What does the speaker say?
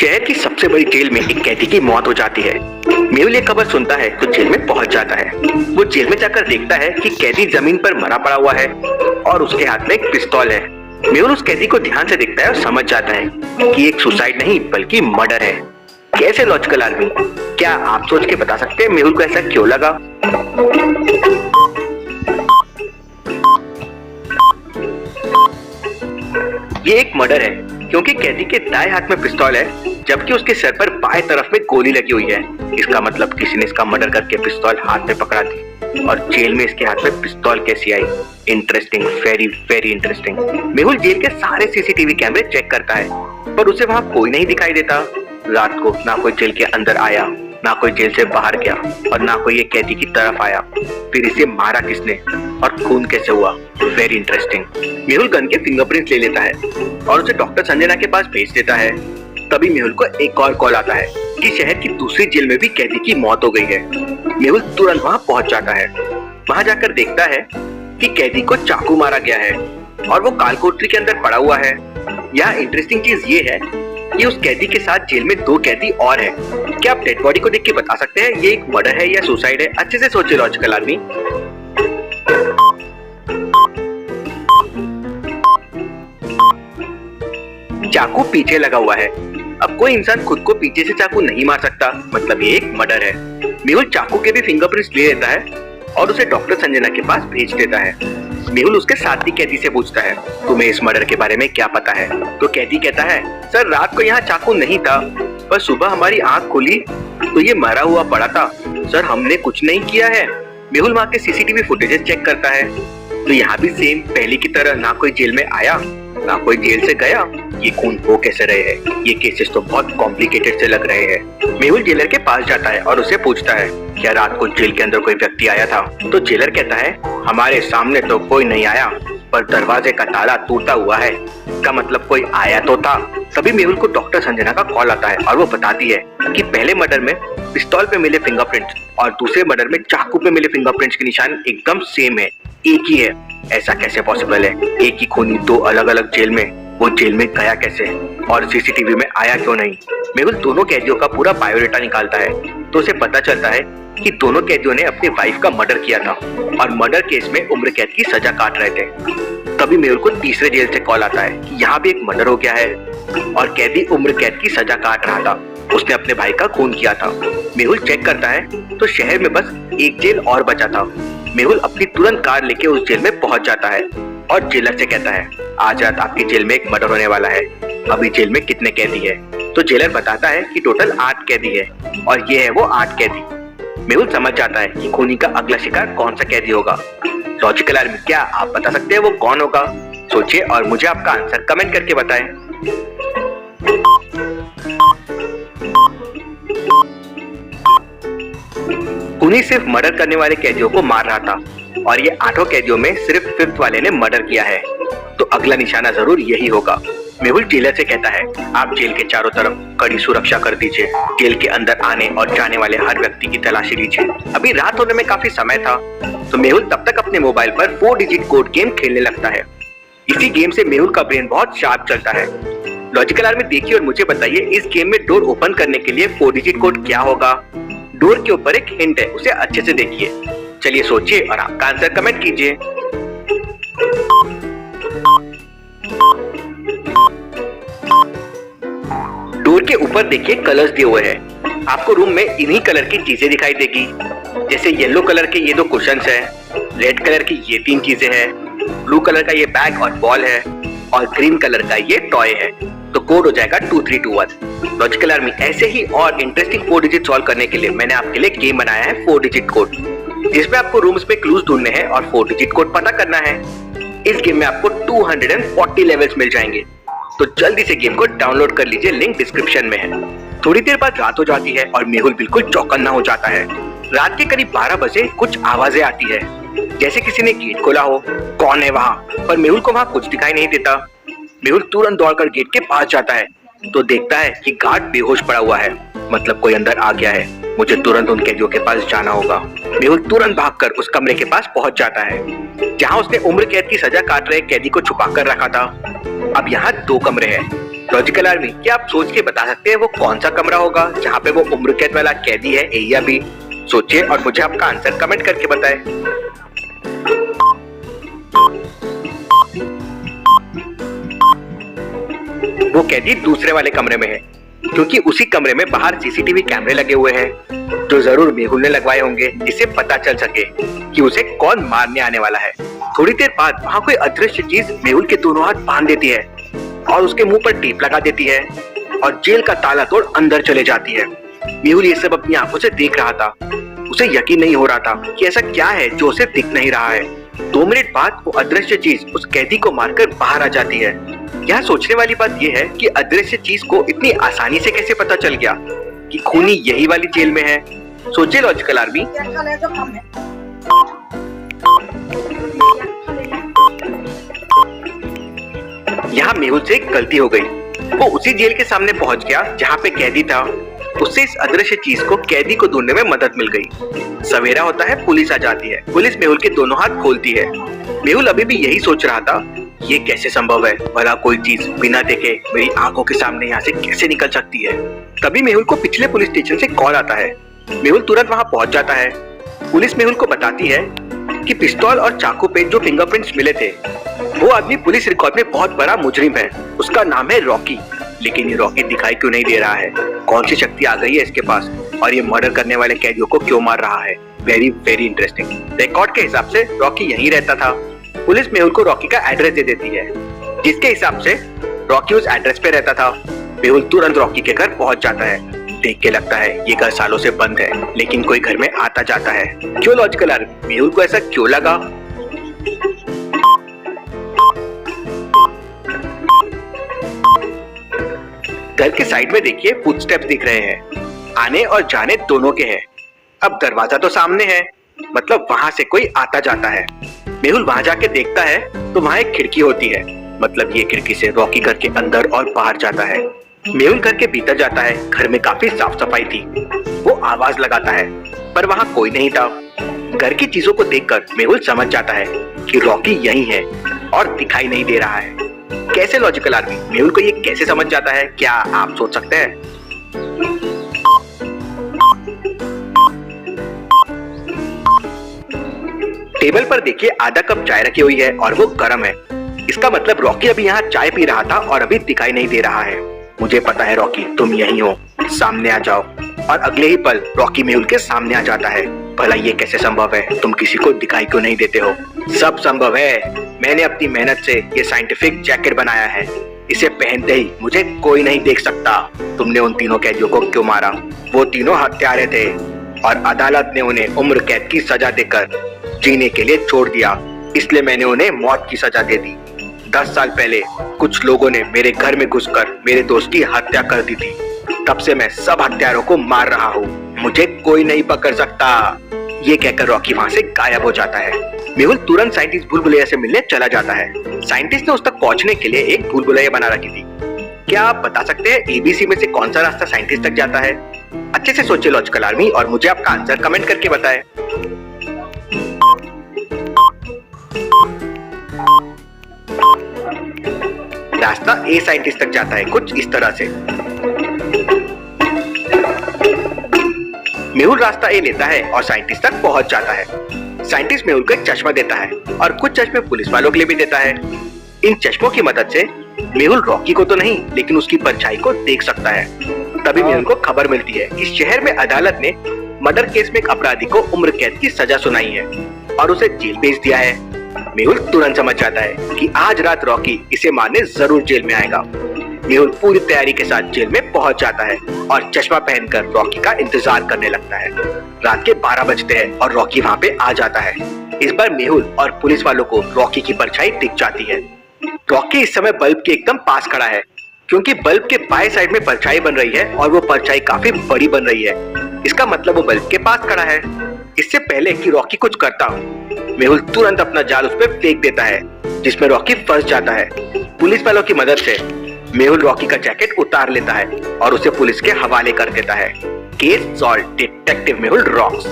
शहर की सबसे बड़ी जेल में एक कैदी की मौत हो जाती है। मेहुल ये खबर सुनता है तो जेल में पहुंच जाता है। वो जेल में जाकर देखता है कि कैदी जमीन पर मरा पड़ा हुआ है और उसके हाथ में एक पिस्तौल है। मेहुल उस कैदी को ध्यान से देखता है और समझ जाता है कि एक सुसाइड नहीं बल्कि मर्डर है। कैसे लॉजिकल आदमी? क्या आप सोच के बता सकते हैं मेहुल को ऐसा क्यों लगा? ये एक मर्डर है क्योंकि कैदी के दाएं हाथ में पिस्तौल है जबकि उसके सर पर बाएं तरफ में गोली लगी हुई है। इसका मतलब किसी ने इसका मर्डर करके पिस्तौल हाथ में पकड़ा थी और जेल में इसके हाथ में पिस्तौल कैसी आई? Interesting, very very interesting. Mehul jail के सारे सीसीटीवी कैमरे चेक करता है पर उसे वहाँ कोई नहीं दिखाई देता। रात को ना कोई जेल के अंदर आया, ना कोई जेल से बाहर गया और ना कोई ये कैदी की तरफ आया। फिर इसे मारा किसने और खून कैसे हुआ? Very interesting. मेहुल गन के फिंगरप्रिंट्स ले लेता है और उसे डॉक्टर संजना के पास भेज देता है। तभी मेहुल को एक और कॉल आता है कि शहर की दूसरी जेल में भी कैदी की मौत हो गई है। मेहुल तुरंत वहां पहुंच जाता है। वहां जाकर देखता है कि कैदी को चाकू मारा गया है और वो कालकोठरी के अंदर पड़ा हुआ है। यहाँ इंटरेस्टिंग चीज ये है कि उस कैदी के साथ जेल में 2 कैदी और हैं। क्या आप डेड बॉडी को देख के बता सकते हैं ये एक मर्डर है या सुसाइड है? अच्छे से सोचिए लॉजिकल आदमी। चाकू पीछे लगा हुआ है। अब कोई इंसान खुद को पीछे से चाकू नहीं मार सकता, मतलब ये एक मर्डर है। मेहुल चाकू के भी फिंगरप्रिंट्स ले लेता है और उसे डॉक्टर संजना के पास भेज देता है। मेहुल उसके साथी कैदी से पूछता है, तुम्हें इस मर्डर के बारे में क्या पता है? तो कैदी कहता है, सर रात को यहाँ चाकू नहीं था, पर सुबह हमारी आंख खुली तो ये मरा हुआ पड़ा था। सर हमने कुछ नहीं किया है। मेहुल वहाँ के सीसीटीवी फुटेजेस चेक करता है तो यहाँ भी सेम पहले की तरह ना कोई जेल में आया ना कोई जेल से गया। ये खून हो कैसे रहे हैं? ये केसेस तो बहुत कॉम्प्लिकेटेड से लग रहे हैं। मेहुल जेलर के पास जाता है और उसे पूछता है, क्या रात को जेल के अंदर कोई व्यक्ति आया था? तो जेलर कहता है, हमारे सामने तो कोई नहीं आया पर दरवाजे का ताला टूटा हुआ है। इसका मतलब कोई आया तो था। तभी मेहुल को डॉक्टर संजना का कॉल आता है और वो बताती है कि पहले मर्डर में पिस्तौल पे मिले फिंगरप्रिंट्स और दूसरे मर्डर में चाकू पे मिले फिंगरप्रिंट्स के निशान एकदम सेम है, एक ही है। ऐसा कैसे पॉसिबल है? एक ही खूनी 2 अलग अलग जेल में, वो जेल में गया कैसे और सीसीटीवी में आया क्यों नहीं? मेहुल दोनों कैदियों का पूरा बायोडाटा निकालता है तो उसे पता चलता है कि दोनों कैदियों ने अपनी वाइफ का मर्डर किया था और मर्डर केस में उम्र कैद की सजा काट रहे थे। तभी मेहुल को तीसरे जेल से कॉल आता है कि यहाँ भी एक मर्डर हो गया है और कैदी उम्र कैद की सजा काट रहा था। उसने अपने भाई का खून किया था। मेहुल चेक करता है तो शहर में बस एक जेल और बचा था। मेहुल अपनी तुरंत कार लेके उस जेल में पहुंच जाता है और जेलर से कहता है, आज रात आपकी जेल में एक मर्डर होने वाला है। अभी जेल में कितने कैदी है? तो जेलर बताता है कि टोटल 8 कैदी है और ये है वो 8 कैदी। मेहुल समझ जाता है कि खूनी का अगला शिकार कौन सा कैदी होगा। लॉजिकल आर्मी, क्या आप बता सकते हैं वो कौन होगा? सोचिए और मुझे आपका आंसर कमेंट करके बताएं। खूनी सिर्फ मर्डर करने वाले कैदियों को मार रहा था और ये 8 कैदियों में सिर्फ 5th वाले ने मर्डर किया है, तो अगला निशाना जरूर यही होगा। मेहुल जेलर से कहता है, आप जेल के चारों तरफ कड़ी सुरक्षा कर दीजिए। जेल के अंदर आने और जाने वाले हर व्यक्ति की तलाशी लीजिए। अभी रात होने में काफी समय था तो मेहुल तब तक अपने मोबाइल पर 4 डिजिट कोड गेम खेलने लगता है। इसी गेम से मेहुल का ब्रेन बहुत शार्प चलता है। लॉजिकल आर्मी देखिए और मुझे बताइए, इस गेम में डोर ओपन करने के लिए 4 डिजिट कोड क्या होगा? डोर के ऊपर एक हिंट है, उसे अच्छे से देखिए। चलिए सोचिए और आपका आंसर कमेंट कीजिए। डोर के ऊपर देखिए कलर्स दिए हुए हैं। आपको रूम में इन्हीं कलर की चीजें दिखाई देगी। जैसे येलो कलर के ये 2 कुशन्स हैं, रेड कलर की ये 3 चीजें हैं, ब्लू कलर का ये बैग और बॉल है और ग्रीन कलर का ये टॉय है। तो कोड हो जाएगा 2321। लॉजिकल आर्मी, ऐसे ही और इंटरेस्टिंग 4 डिजिट सॉल्व करने के लिए मैंने आपके लिए गेम बनाया है 4 डिजिट कोड, जिसमें आपको रूम्स पे क्लूज ढूंढने हैं और 4 डिजिट कोड पता करना है। इस गेम में आपको 240 लेवल्स मिल जाएंगे, तो जल्दी से गेम को डाउनलोड कर लीजिए, लिंक डिस्क्रिप्शन में है। थोड़ी देर बाद रात हो जाती है और मेहुल बिल्कुल चौकन्ना हो जाता है। रात के करीब 12 बजे कुछ आवाजें आती है, जैसे किसी ने गेट खोला हो। कौन है वहाँ? पर मेहुल को वहाँ कुछ दिखाई नहीं देता। मेहुल तुरंत दौड़कर गेट के पास जाता है तो देखता है कि गार्ड बेहोश पड़ा हुआ है, मतलब कोई अंदर आ गया है। मुझे तुरंत उन कैदियों के पास जाना होगा। मेहुल तुरंत भागकर उस कमरे के पास पहुंच जाता है जहां उसने उम्र कैद की सजा काट रहे कैदी को छुपा कर रखा था। अब यहाँ 2 कमरे हैं। लॉजिकल आर्मी, क्या आप सोच के बता सकते हैं वो कौन सा कमरा होगा जहाँ पे वो उम्र कैद वाला कैदी है, ए या बी? सोचिए और मुझे आपका आंसर कमेंट करके बताएं। वो कैदी दूसरे वाले कमरे में है, क्योंकि उसी कमरे में बाहर सीसीटीवी कैमरे लगे हुए हैं जो जरूर मेहुल ने लगवाए होंगे, जिससे पता चल सके कि उसे कौन मारने आने वाला है। थोड़ी देर बाद वहाँ कोई अदृश्य चीज मेहुल के दोनों हाथ बांध देती है और उसके मुंह पर टेप लगा देती है और जेल का ताला तोड़ अंदर चले जाती है। मेहुल ये सब अपनी आंखों से देख रहा था। उसे यकीन नहीं हो रहा था कि ऐसा क्या है जो उसे दिख नहीं रहा है। 2 मिनट बाद वो अदृश्य चीज उस कैदी को मारकर बाहर आ जाती है। यहाँ सोचने वाली बात यह है कि अदृश्य चीज को इतनी आसानी से कैसे पता चल गया कि खूनी यही वाली जेल में है। सोचिए लॉजिकल आर्मी। यहाँ मेहुल से एक गलती हो गई। वो उसी जेल के सामने पहुंच गया जहाँ पे कैदी था। उससे इस अदृश्य चीज को कैदी को ढूंढने में मदद मिल गई। सवेरा होता है, पुलिस आ जाती है। पुलिस मेहुल के दोनों हाथ खोलती है। मेहुल अभी भी यही सोच रहा था, ये कैसे संभव है, भला कोई चीज बिना देखे मेरी आंखों के सामने यहाँ से कैसे निकल सकती है। तभी मेहुल को पिछले पुलिस स्टेशन से कॉल आता है। मेहुल तुरंत वहाँ पहुंच जाता है। पुलिस मेहुल को बताती है कि पिस्तौल और चाकू पे जो फिंगरप्रिंट्स मिले थे, वो आदमी पुलिस रिकॉर्ड में बहुत बड़ा मुजरिम है। उसका नाम है रॉकी। लेकिन ये रॉकी दिखाई क्यों नहीं दे रहा है? कौन सी शक्ति आ गई है इसके पास और ये मर्डर करने वाले कैदियों को क्यों मार रहा है? Very very interesting. रिकॉर्ड के हिसाब से रॉकी यहीं रहता था। पुलिस मेहुल को रॉकी का एड्रेस दे देती है, जिसके हिसाब से रॉकी उस एड्रेस पे रहता था। मेहुल तुरंत रॉकी के घर पहुंच जाता है। देख के लगता है ये घर सालों से बंद है, लेकिन कोई घर में आता जाता है। क्यों लॉजिकल आर्मी? मेहुल को ऐसा क्यों लगा? घर के साइड में देखिए, फुटस्टेप्स दिख रहे हैं। आने और जाने दोनों के हैं। अब दरवाजा तो सामने है, मतलब वहां से कोई आता जाता है। मेहुल वहां जाके देखता है तो वहां एक खिड़की होती है, मतलब ये खिड़की से रॉकी घर के अंदर और बाहर जाता है। मेहुल घर के भीतर जाता है। घर में काफी साफ सफाई थी। वो आवाज लगाता है पर वहां कोई नहीं था। घर की चीजों को देखकर मेहुल समझ जाता है कि रॉकी यहीं है और दिखाई नहीं दे रहा है। कैसे लॉजिकल आर्मी? मेहुल को ये कैसे समझ जाता है? क्या आप सोच सकते हैं? टेबल पर देखिए, आधा कप चाय रखी हुई है और वो गर्म है। इसका मतलब रॉकी अभी यहाँ चाय पी रहा था और अभी दिखाई नहीं दे रहा है। मुझे पता है रॉकी, तुम यहीं हो, सामने आ जाओ। और अगले ही पल रॉकी मेहुल के सामने आ जाता है। भला ये कैसे संभव है? तुम किसी को दिखाई क्यों नहीं देते हो? सब संभव है। मैंने अपनी मेहनत से ये साइंटिफिक जैकेट बनाया है। इसे पहनते ही मुझे कोई नहीं देख सकता। तुमने उन तीनों कैदियों को क्यों मारा? वो तीनों हत्यारे थे और अदालत ने उन्हें उम्र कैद की सजा देकर जीने के लिए छोड़ दिया, इसलिए मैंने उन्हें मौत की सजा दे दी। 10 साल पहले कुछ लोगों ने मेरे घर में घुसकर मेरे दोस्त की हत्या कर दी थी। तब से मैं सब हत्यारों को मार रहा हूँ। मुझे कोई नहीं पकड़ सकता। ये कहकर रॉकी वहाँ से गायब हो जाता है। मेहुल तुरंत साइंटिस्ट भूल भुलैया से मिलने चला जाता है। साइंटिस्ट ने उस तक पहुँचने के लिए एक भूल भुलैया बना रखी थी। क्या आप बता सकते हैं एबीसी में से कौन सा रास्ता साइंटिस्ट तक जाता है? अच्छे से सोचिए लॉजिकल आर्मी और मुझे आपका आंसर कमेंट करके बताएं। रास्ता ए साइंटिस्ट तक जाता है कुछ इस तरह से। मेहुल रास्ता ए लेता है और साइंटिस्ट तक पहुंच जाता है। साइंटिस्ट मेहुल को एक चश्मा देता है और कुछ चश्मे पुलिस वालों के लिए भी देता है। इन चश्मों की मदद से मेहुल रॉकी को तो नहीं, लेकिन उसकी परछाई को देख सकता है। तभी मेहुल को खबर मिलती है इस शहर में अदालत ने मर्डर केस में एक अपराधी को उम्र कैद की सजा सुनाई है और उसे जेल भेज दिया है। मेहुल तुरंत समझ जाता है कि आज रात रॉकी इसे मारने जरूर जेल में आएगा। मेहुल पूरी तैयारी के साथ जेल में पहुंच जाता है और चश्मा पहनकर रॉकी का इंतजार करने लगता है। रात के 12 बजते हैं और रॉकी वहां पे आ जाता है। इस बार मेहुल और पुलिस वालों को रॉकी की परछाई दिख जाती है। रॉकी इस समय बल्ब के एकदम पास खड़ा है, क्योंकि बल्ब के बाएं साइड में परछाई बन रही है और वो परछाई काफी बड़ी बन रही है। इसका मतलब वो बल्ब के पास खड़ा है। इससे पहले कि रॉकी कुछ करता, मेहुल तुरंत अपना जाल उस पर फेंक देता है, जिसमें रॉकी फंस जाता है। पुलिस वालों की मदद से मेहुल रॉकी का जैकेट उतार लेता है और उसे पुलिस के हवाले कर देता है। Case solve, detective Mehul rocks.